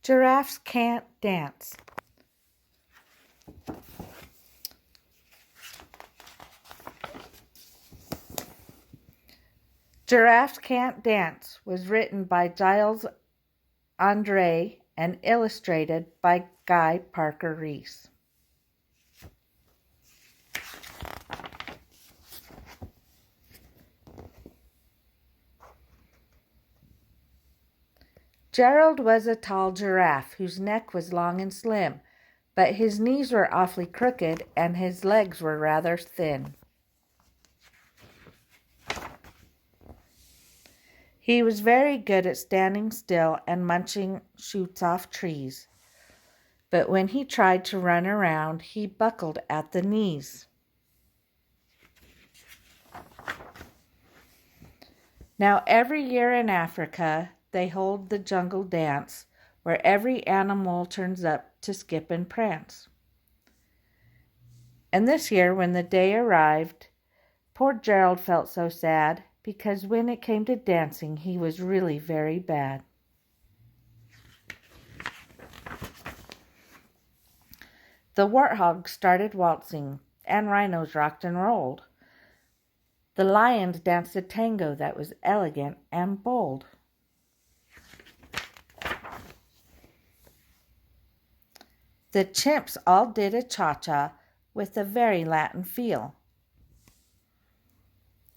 Giraffes can't dance. Giraffes Can't Dance was written by Giles Andreae and illustrated by Guy Parker Reese. Gerald was a tall giraffe whose neck was long and slim, but his knees were awfully crooked and his legs were rather thin. He was very good at standing still and munching shoots off trees, but when he tried to run around, he buckled at the knees. Now, every year in Africa, they hold the jungle dance, where every animal turns up to skip and prance. And this year, when the day arrived, poor Gerald felt so sad, because when it came to dancing, he was really very bad. The warthogs started waltzing, and rhinos rocked and rolled. The lions danced a tango that was elegant and bold. The chimps all did a cha-cha with a very Latin feel.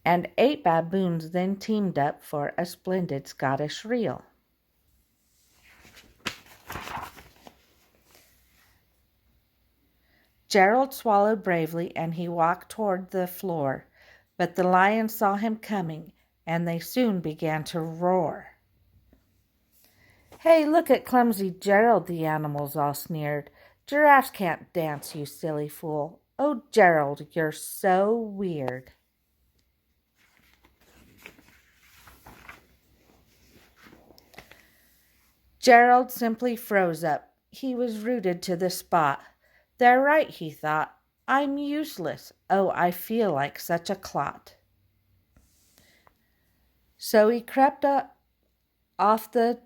And 8 baboons then teamed up for a splendid Scottish reel. Gerald swallowed bravely and he walked toward the floor, but the lions saw him coming and they soon began to roar. "Hey, look at clumsy Gerald," the animals all sneered. "Giraffes can't dance, you silly fool. Oh, Gerald, you're so weird." Gerald simply froze up. He was rooted to the spot. "They're right," he thought. "I'm useless. Oh, I feel like such a clot." So he crept up off the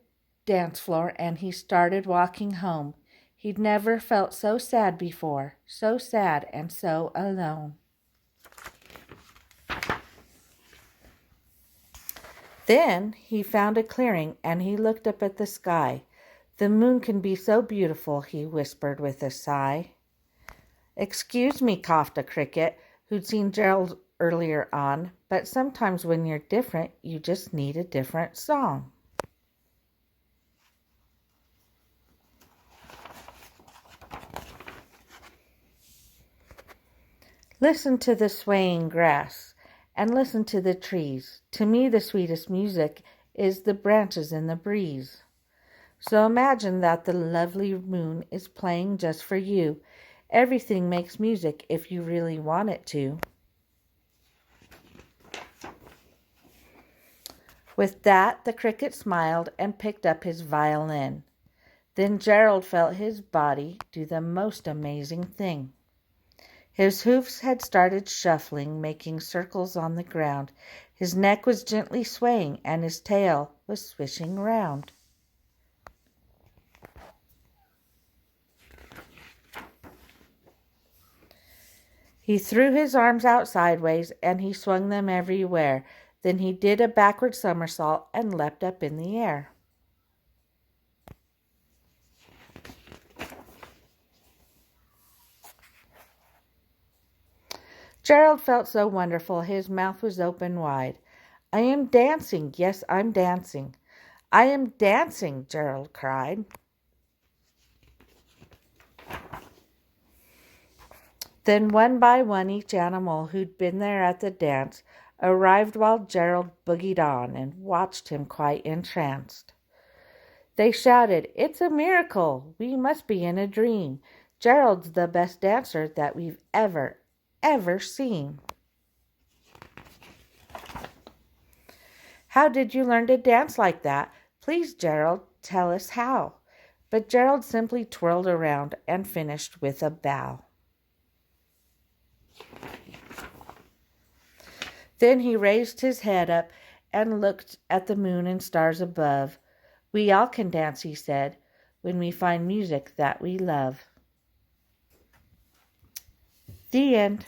dance floor and he started walking home. He'd never felt so sad before, so sad and so alone. Then he found a clearing and he looked up at the sky. "The moon can be so beautiful," he whispered with a sigh. "Excuse me," coughed a cricket, who'd seen Gerald earlier on, "but sometimes when you're different, you just need a different song." Listen to the swaying grass and listen to the trees. To me, the sweetest music is the branches in the breeze. So imagine that the lovely moon is playing just for you. Everything makes music if you really want it to. With that, the cricket smiled and picked up his violin. Then Gerald felt his body do the most amazing thing. His hoofs had started shuffling, making circles on the ground. His neck was gently swaying, and his tail was swishing round. He threw his arms out sideways, and he swung them everywhere. Then he did a backward somersault and leapt up in the air. Gerald felt so wonderful, his mouth was open wide. "I am dancing, yes, I'm dancing. I am dancing," Gerald cried. Then one by one each animal who'd been there at the dance arrived while Gerald boogied on and watched him quite entranced. They shouted, "It's a miracle! We must be in a dream. Gerald's the best dancer that we've ever seen." "How did you learn to dance like that? Please, Gerald, tell us how." But Gerald simply twirled around and finished with a bow. Then he raised his head up and looked at the moon and stars above. "We all can dance," he said. when we find music that we love. The end.